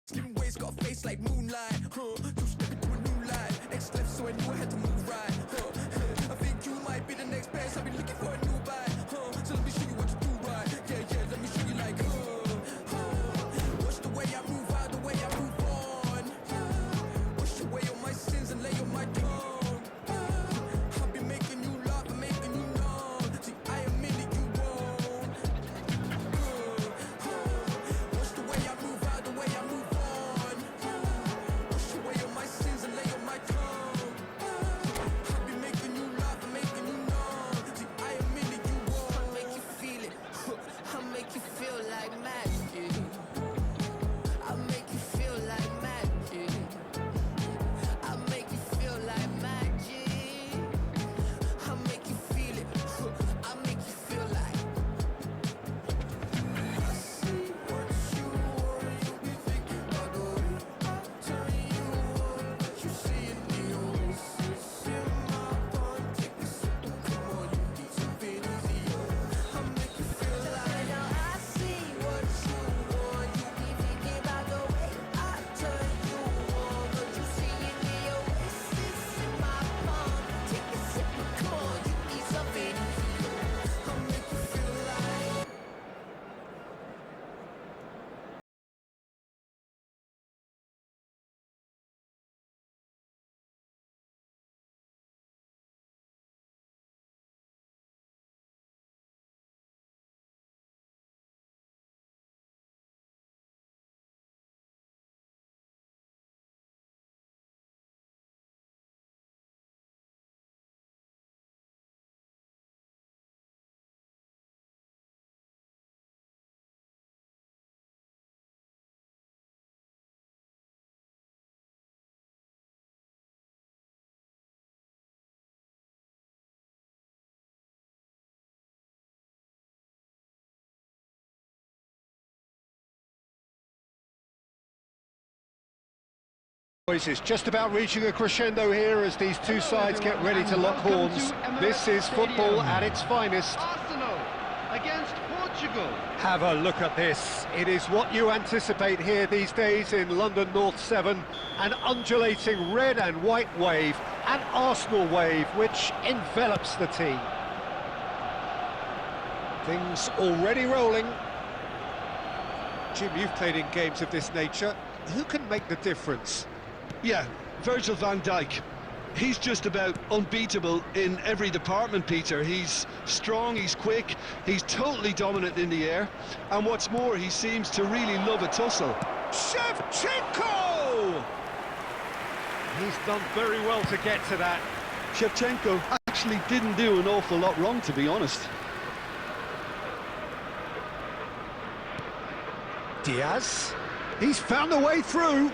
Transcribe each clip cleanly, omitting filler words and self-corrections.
Slim waist got a face like moonlight, huh? Two step into a new life. Next left, so I knew I had to move right, huh? I think you might be the next best. I've been looking for a new bite, huh? So let me show you what to do right. Yeah, yeah, let me show you like, watch the way I move out, the way I move on. Wash away all my sins and lay on my tongue. I've been making you laugh and making you numb. See, I am in it, you won't. Watch the way I move out, the way I move on. Wash away all my sins and lay on my tongue. I've been making you laugh and making you numb. See, I am in it, you won't. I'll make you feel it. I'll make you feel like magic. I'll make you feel like magic. I'll make you feel like magic. I'll make you feel it. I'll make you feel like. I see what you want. You be thinking about the way I turn you on. But you see it in the oasis in my palm. Take a sip and come on, you need something easier. I'll make you feel like. Now I see what you want. You be thinking about the way I turn you on. But you see it in the oasis in my palm. Take a sip and come on, you need something easier. I'll make you feel like. It's just about reaching a crescendo here as these two sides get ready to lock horns. This is football at its finest. Arsenal against Portugal. Have a look at this. It is what you anticipate here these days in London North 7. An undulating red and white wave, an Arsenal wave which envelops the team. Things already rolling. Jim, you've played in games of this nature. Who can make the difference? Yeah, Virgil van Dijk. He's just about unbeatable in every department, Peter. He's strong, he's quick, he's totally dominant in the air. And what's more, he seems to really love a tussle. Shevchenko! He's done very well to get to that. Shevchenko actually didn't do an awful lot wrong, to be honest. Diaz, he's found a way through.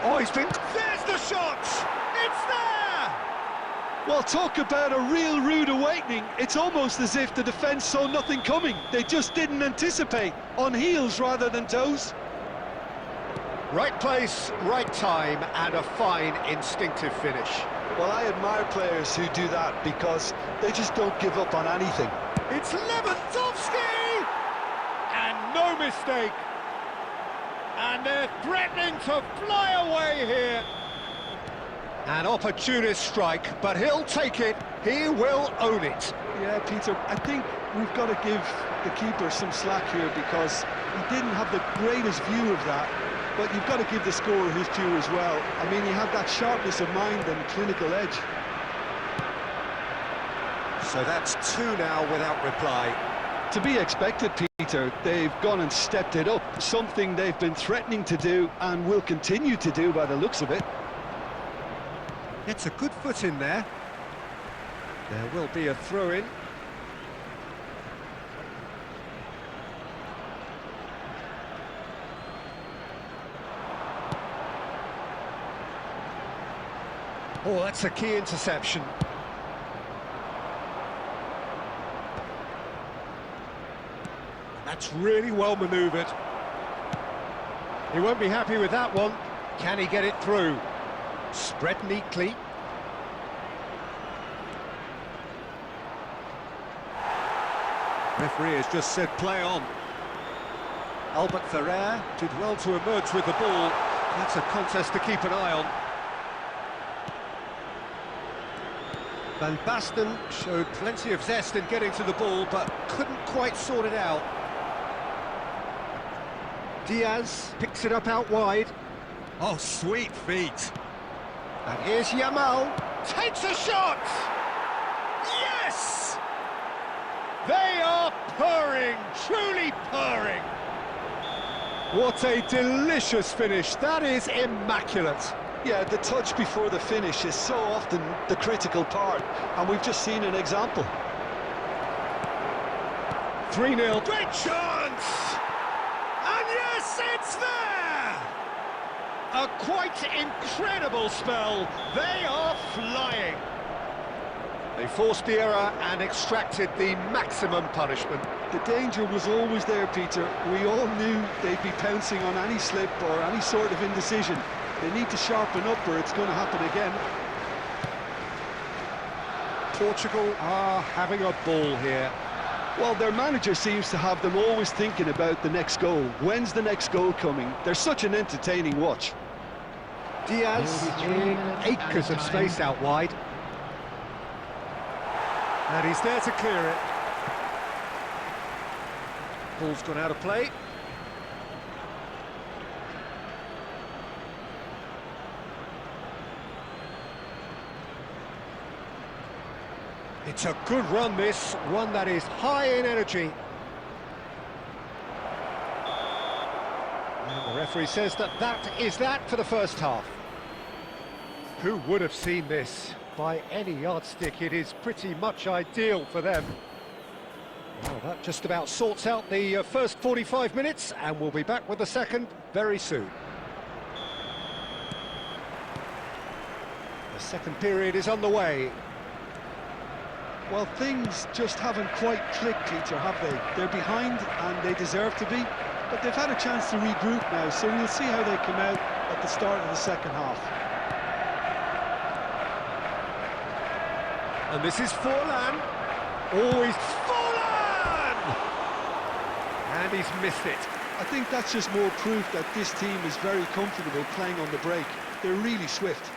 Oh, he's been... There's the shot! It's there! Well, talk about a real rude awakening. It's almost as if the defence saw nothing coming. They just didn't anticipate, on heels rather than toes. Right place, right time, and a fine instinctive finish. Well, I admire players who do that because they just don't give up on anything. It's Lewandowski! And no mistake. And they're threatening to fly away here. An opportunist strike, but he'll take it. He will own it. Yeah, Peter, I think we've got to give the keeper some slack here because he didn't have the greatest view of that. But you've got to give the scorer his due as well. I mean, he had that sharpness of mind and clinical edge. So that's two now without reply. To be expected, Peter. They've gone and stepped it up, something they've been threatening to do and will continue to do by the looks of it. It's a good foot in there. There will be a throw-in. Oh, that's a key interception. That's really well manoeuvred. He won't be happy with that one. Can he get it through? Spread neatly. Referee has just said play on. Albert Ferrer did well to emerge with the ball. That's a contest to keep an eye on. Van Basten showed plenty of zest in getting to the ball, but couldn't quite sort it out. Diaz picks it up out wide. Oh, sweet feet. And here's Yamal. Takes a shot! Yes! They are purring, truly purring. What a delicious finish. That is immaculate. Yeah, the touch before the finish is so often the critical part, and we've just seen an example. 3-0. Great chance! And yes, it's there! A quite incredible spell. They are flying. They forced the error and extracted the maximum punishment. The danger was always there, Peter. We all knew they'd be pouncing on any slip or any sort of indecision. They need to sharpen up or it's going to happen again. Portugal are having a ball here. Well, their manager seems to have them always thinking about the next goal. When's the next goal coming? They're such an entertaining watch. Diaz in acres of space out wide. And he's there to clear it. Ball's gone out of play. It's a good run, this, one that is high in energy. And the referee says that is that for the first half. Who would have seen this? By any yardstick, it is pretty much ideal for them. Well, that just about sorts out the first 45 minutes, and we'll be back with the second very soon. The second period is underway. Well, things just haven't quite clicked, Peter, have they? They're behind, and they deserve to be, but they've had a chance to regroup now, so we'll see how they come out at the start of the second half. And this is Forlan. Always Forlan! And he's missed it. I think that's just more proof that this team is very comfortable playing on the break. They're really swift.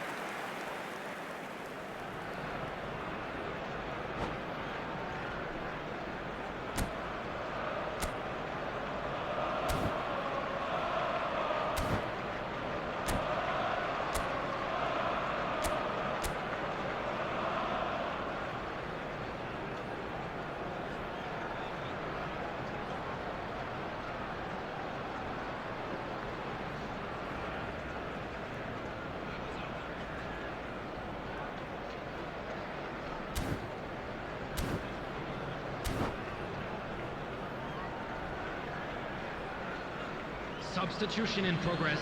Substitution in progress.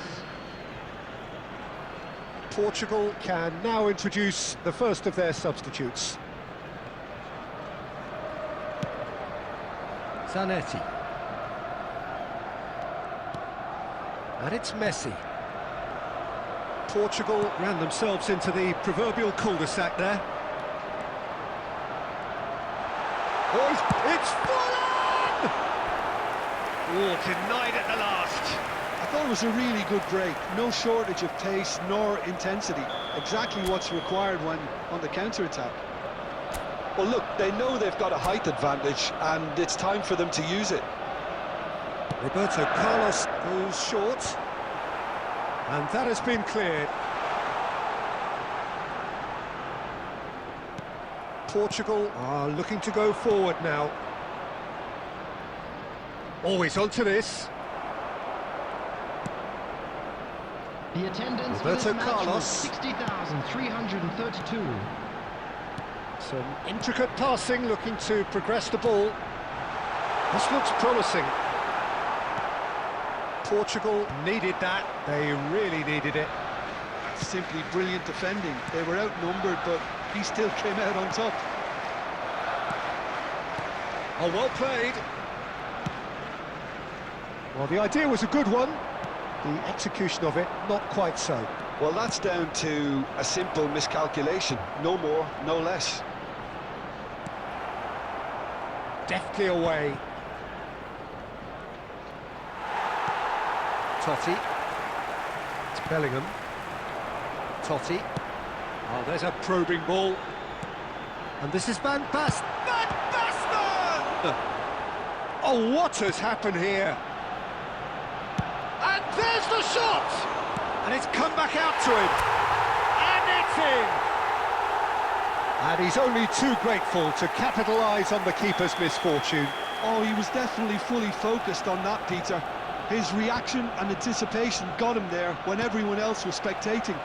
Portugal can now introduce the first of their substitutes. Zanetti. And it's Messi. Portugal ran themselves into the proverbial cul-de-sac there. Oh, it's Forlan! Oh, denied at the last. I thought it was a really good break. No shortage of pace nor intensity. Exactly what's required when on the counter-attack. Well, look, they know they've got a height advantage, and it's time for them to use it. Roberto Carlos goes short. And that has been cleared. Portugal are looking to go forward now. Always onto this. The attendance for Roberto this match Carlos. was 60,332. Some intricate passing, looking to progress the ball. This looks promising. Portugal needed that. They really needed it. Simply brilliant defending. They were outnumbered, but he still came out on top. Oh, well played. Well, the idea was a good one. The execution of it, not quite so. Well, that's down to a simple miscalculation. No more, no less. Deftly away. Totti. It's Bellingham. Totti. Oh, there's a probing ball. And this is Van Basten. Van Basten! Oh, what has happened here? And there's the shot! And it's come back out to him. And it's in! And he's only too grateful to capitalise on the keeper's misfortune. Oh, he was definitely fully focused on that, Peter. His reaction and anticipation got him there when everyone else was spectating.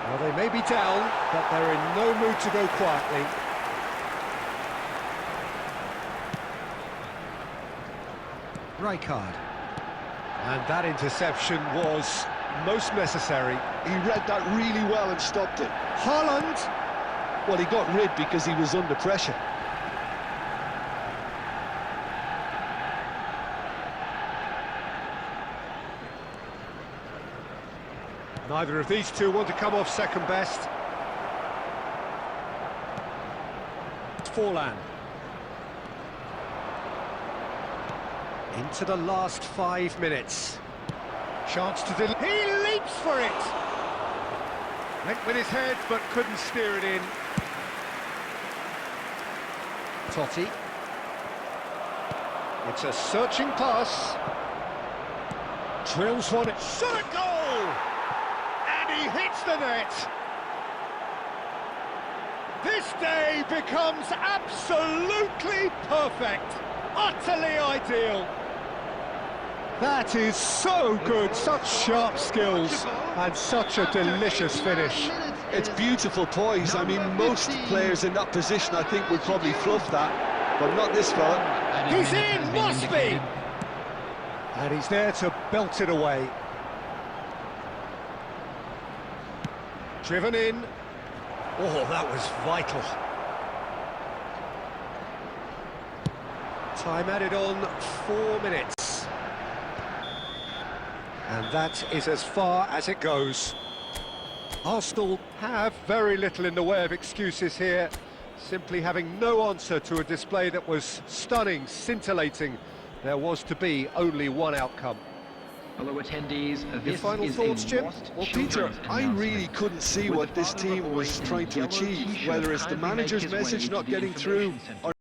Well, they may be down, but they're in no mood to go quietly. Rijkaard. And that interception was most necessary. He read that really well and stopped it. Haaland! Well, he got rid because he was under pressure. Neither of these two want to come off second best. It's Forlan. Into the last 5 minutes. Chance to deliver. He leaps for it! Went with his head, but couldn't steer it in. Totti. It's a searching pass. Drills one. Shot a goal! And he hits the net. This day becomes absolutely perfect. Utterly ideal. That is so good, such sharp skills, and such a delicious finish. It's beautiful poise. I mean, most players in that position, I think, would probably fluff that, but not this fella. He's in, must be! And he's there to belt it away. Driven in. Oh, that was vital. Time added on 4 minutes. And that is as far as it goes. Arsenal have very little in the way of excuses here, simply having no answer to a display that was stunning, scintillating. There was to be only one outcome. Fellow attendees, this final is thoughts, a Jim? lost Well, Peter, children's I really announcement. couldn't see Would what the this father of team a boy was in trying to yellow achieve, t-shirt whether it's the kindly make manager's his way message to not the getting through, information centre? or